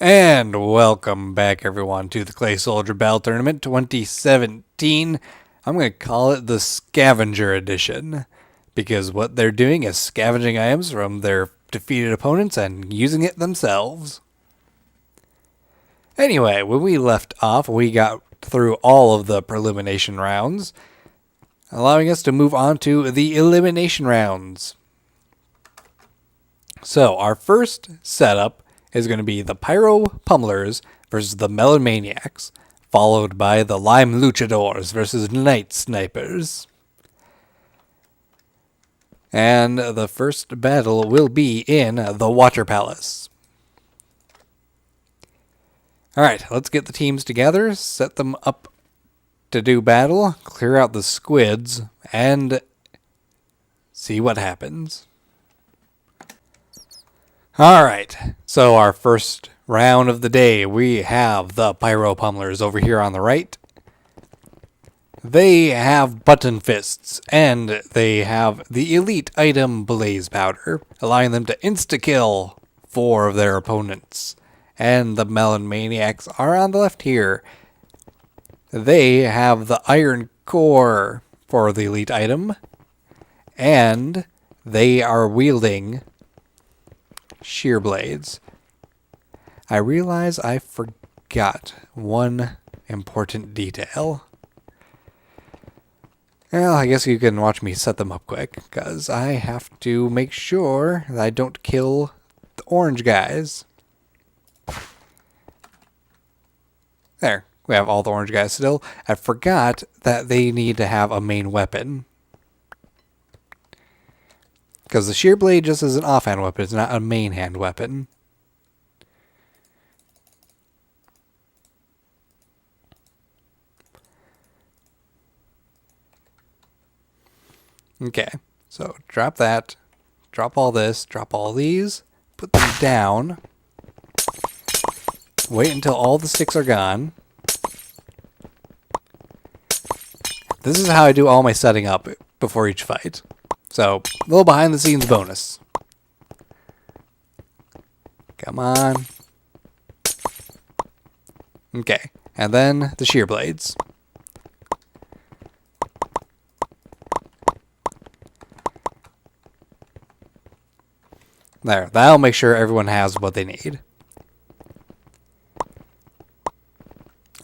And welcome back, everyone, to the Clay Soldier Battle Tournament 2017. I'm going to call it the Scavenger Edition, because what they're doing is scavenging items from their defeated opponents and using it themselves. Anyway, when we left off, we got through all of the prelimination rounds, allowing us to move on to the elimination rounds. So, our first setup is going to be the Pyro Pummelers versus the Melon Maniacs, followed by the Lime Luchadors versus Night Snipers. And the first battle will be in the Water Palace. Alright, let's get the teams together, set them up to do battle, clear out the squids, and see what happens. Alright, so our first round of the day, we have the Pyro Pummelers over here on the right. They have Button Fists, and they have the elite item Blaze Powder, allowing them to insta-kill 4 of their opponents. And the Melon Maniacs are on the left here. They have the Iron Core for the elite item, and they are wielding shear blades. I realize I forgot one important detail. Well, I guess you can watch me set them up quick, because I have to make sure that I don't kill the orange guys. There, we have all the orange guys still. I forgot that they need to have a main weapon, because the shear blade just is an offhand weapon, it's not a main hand weapon. Okay, so drop that, drop all this, drop all these, put them down, wait until all the sticks are gone. This is how I do all my setting up before each fight. So, a little behind the scenes bonus. Come on. Okay, and then the shear blades. There, that'll make sure everyone has what they need.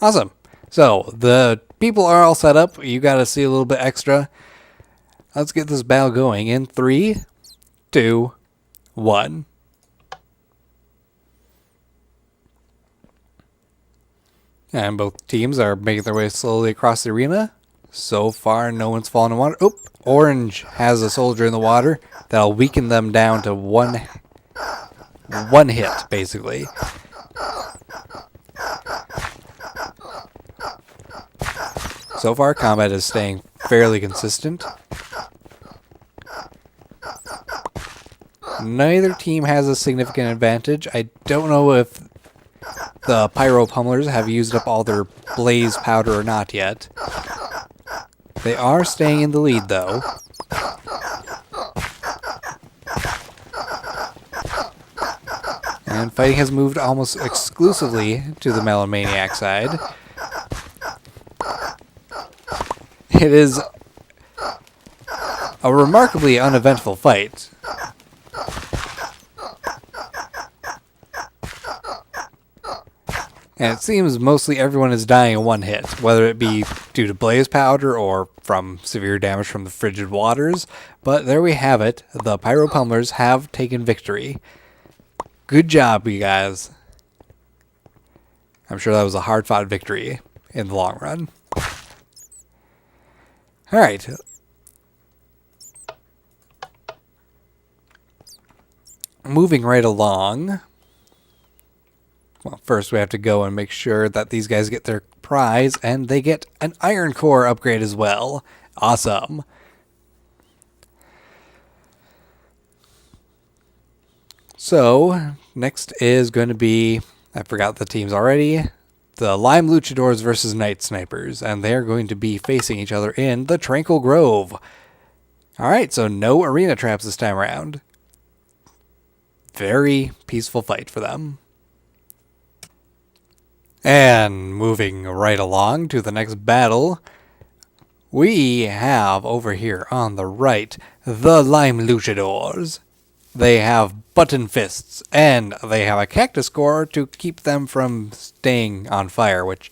Awesome. So, the people are all set up. You gotta see a little bit extra. Let's get this battle going in 3, 2, 1. And both teams are making their way slowly across the arena. So far, no one's fallen in water. Oh, orange has a soldier in the water. That'll weaken them down to one hit, basically. So far, combat is staying fairly consistent. Neither team has a significant advantage. I don't know if the Pyro Pummelers have used up all their Blaze Powder or not yet. They are staying in the lead, though. And fighting has moved almost exclusively to the Melon Maniac side. It is a remarkably uneventful fight. And it seems mostly everyone is dying in one hit, whether it be due to blaze powder or from severe damage from the frigid waters. But there we have it. The Pyro Pummelers have taken victory. Good job, you guys. I'm sure that was a hard-fought victory in the long run. Alright. Moving right along. Well, first we have to go and make sure that these guys get their prize, and they get an Iron Core upgrade as well. Awesome. So, next is going to be, I forgot the teams already, the Lime Luchadors versus Night Snipers, and they're going to be facing each other in the Tranquil Grove. Alright, so no arena traps this time around. Very peaceful fight for them. And moving right along to the next battle, we have over here on the right the Lime Luchadors. They have button fists, and they have a cactus core to keep them from staying on fire, which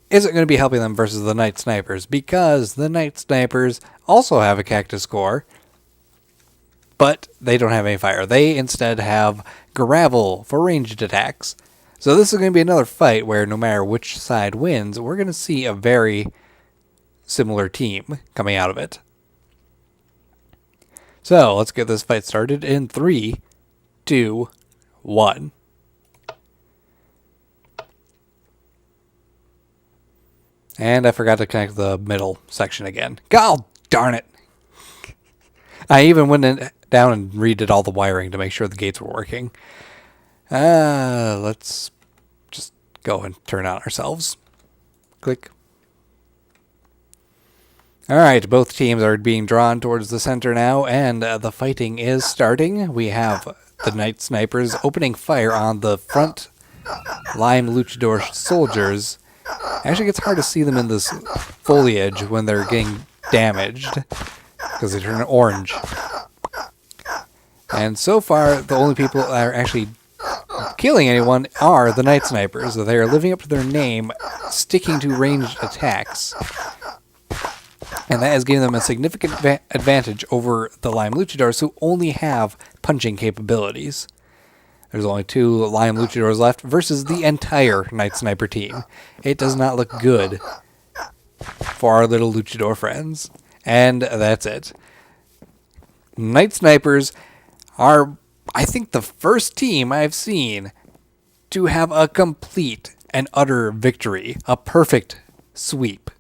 isn't going to be helping them versus the Night Snipers, because the Night Snipers also have a cactus core, but they don't have any fire. They instead have gravel for ranged attacks. So this is going to be another fight where no matter which side wins, we're going to see a very similar team coming out of it. So let's get this fight started in 3, 2, 1. And I forgot to connect the middle section again. God darn it. I even went down and redid all the wiring to make sure the gates were working. Let's just go and turn on ourselves. Click. Alright, both teams are being drawn towards the center now, and the fighting is starting. We have the Night Snipers opening fire on the front Lime Luchador soldiers. Actually, it's hard to see them in this foliage when they're getting damaged, because they turn orange. And so far, the only people that are actually killing anyone are the Night Snipers. They are living up to their name, sticking to ranged attacks. And that is giving them a significant advantage over the Lime Luchadors, who only have punching capabilities. There's only 2 Lime Luchadors left versus the entire Night Sniper team. It does not look good for our little Luchador friends. And that's it. Night Snipers are, I think, the first team I've seen to have a complete and utter victory. A perfect sweep.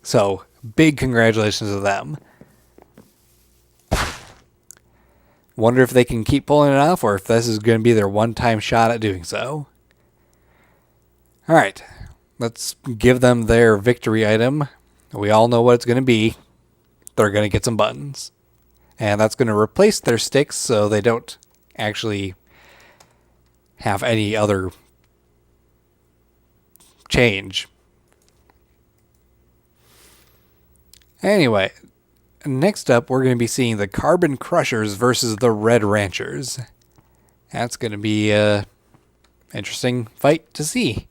So, big congratulations to them. Wonder if they can keep pulling it off, or if this is going to be their one-time shot at doing so. Alright, let's give them their victory item. We all know what it's going to be. They're going to get some buttons. And that's going to replace their sticks, so they don't actually have any other change. Anyway, next up, we're going to be seeing the Carbon Crushers versus the Red Ranchers. That's going to be an interesting fight to see,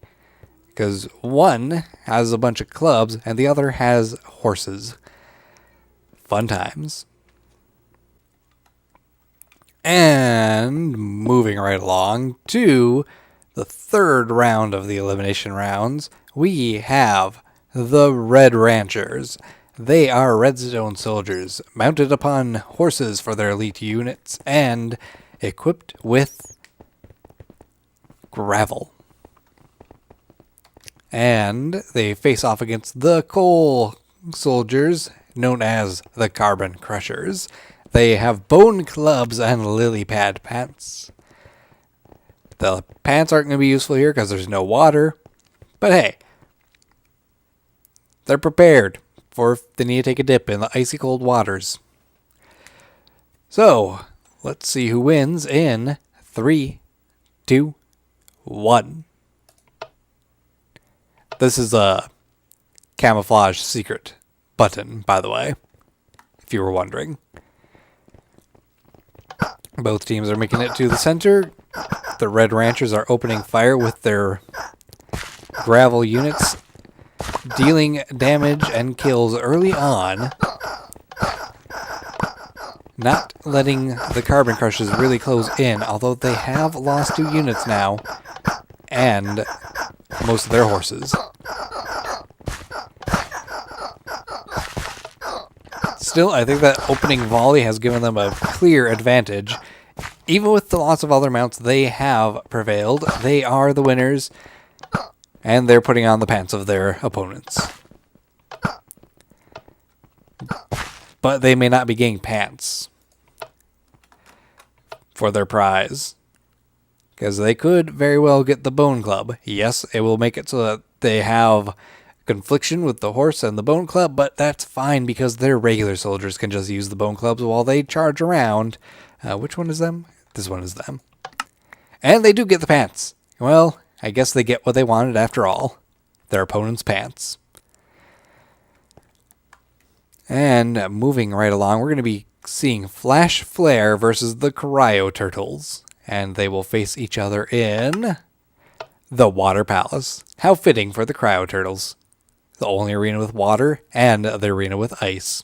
because one has a bunch of clubs and the other has horses. Fun times. And moving right along to the third round of the elimination rounds, we have the Red Ranchers. They are redstone soldiers, mounted upon horses for their elite units, and equipped with gravel. And they face off against the coal soldiers, known as the Carbon Crushers. They have bone clubs and lily pad pants. The pants aren't going to be useful here because there's no water, but hey, they're prepared for if they need to take a dip in the icy cold waters. So, let's see who wins in 3, 2, 1. This is a camouflage secret button, by the way, if you were wondering. Both teams are making it to the center. The Red Ranchers are opening fire with their gravel units, dealing damage and kills early on, not letting the Carbon Crushers really close in, although they have lost 2 units now, and most of their horses. Still, I think that opening volley has given them a clear advantage. Even with the loss of other mounts, they have prevailed. They are the winners, and they're putting on the pants of their opponents. But they may not be getting pants for their prize, because they could very well get the Bone Club. Yes, it will make it so that they have confliction with the horse and the Bone Club, but that's fine because their regular soldiers can just use the Bone Clubs while they charge around. Which one is them? This one is them. And they do get the pants. Well, I guess they get what they wanted after all. Their opponent's pants. And moving right along, we're going to be seeing Flash Flare versus the Cryo Turtles. And they will face each other in the Water Palace. How fitting for the Cryo Turtles. The only arena with water and the arena with ice.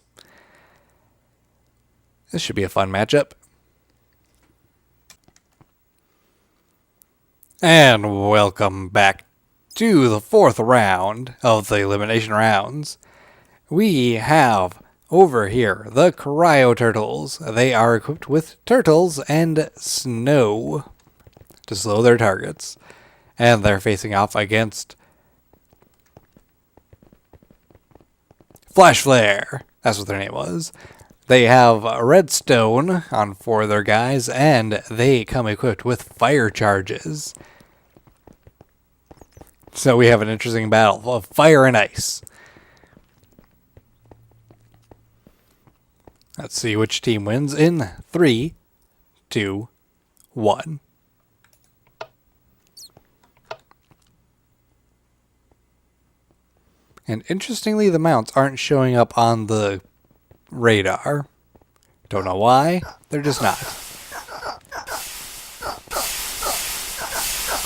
This should be a fun matchup. And welcome back to the 4th round of the elimination rounds. We have over here the Cryo Turtles. They are equipped with turtles and snow to slow their targets. And they're facing off against Flash Flare. That's what their name was. They have redstone on 4 of their guys, and they come equipped with fire charges. So we have an interesting battle of fire and ice. Let's see which team wins in 3, 2, 1. And interestingly, the mounts aren't showing up on the radar. Don't know why, they're just not.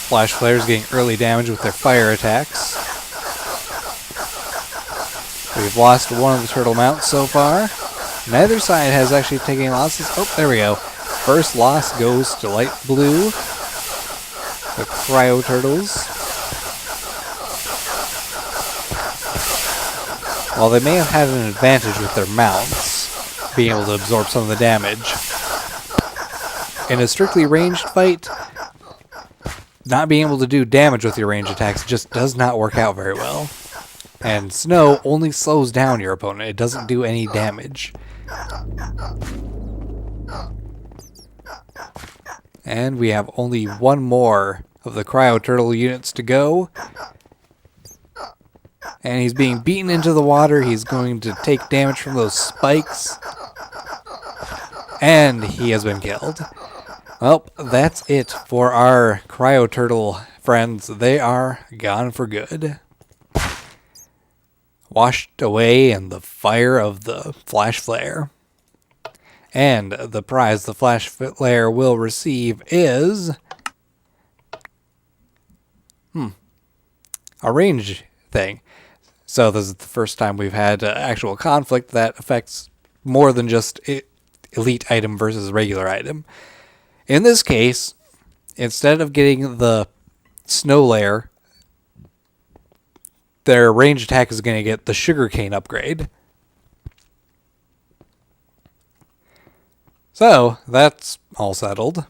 Flash Flare's getting early damage with their fire attacks. We've lost one of the turtle mounts so far. Neither side has actually taken losses. Oh, there we go. First loss goes to light blue. The Cryo Turtles. While they may have had an advantage with their mounts, being able to absorb some of the damage, in a strictly ranged fight, not being able to do damage with your ranged attacks just does not work out very well. And snow only slows down your opponent. It doesn't do any damage. And we have only one more of the Cryo Turtle units to go. And he's being beaten into the water. He's going to take damage from those spikes. And he has been killed. Well, that's it for our Cryo Turtle friends. They are gone for good. Washed away in the fire of the Flash Flare. And the prize the Flash Flare will receive is a range thing. So this is the first time we've had actual conflict that affects more than just elite item versus regular item. In this case, instead of getting the snow layer, their range attack is going to get the sugarcane upgrade. So, that's all settled.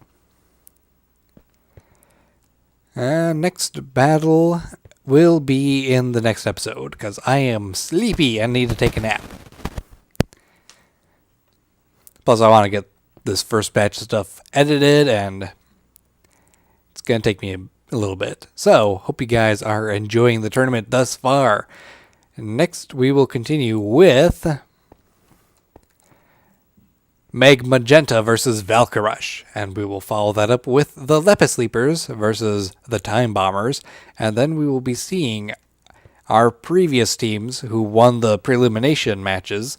Next battle will be in the next episode, because I am sleepy and need to take a nap. Plus, I want to get this first batch of stuff edited, and it's going to take me a little bit. So, hope you guys are enjoying the tournament thus far. Next, we will continue with Meg Magenta versus Valkyrush, and we will follow that up with the Lepus Sleepers versus the Time Bombers, and then we will be seeing our previous teams who won the Prelimination matches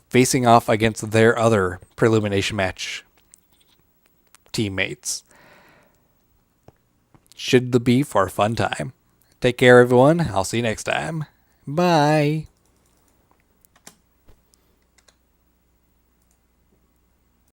facing off against their other Prelimination match teammates. Should be for a fun time. Take care, everyone. I'll see you next time. Bye.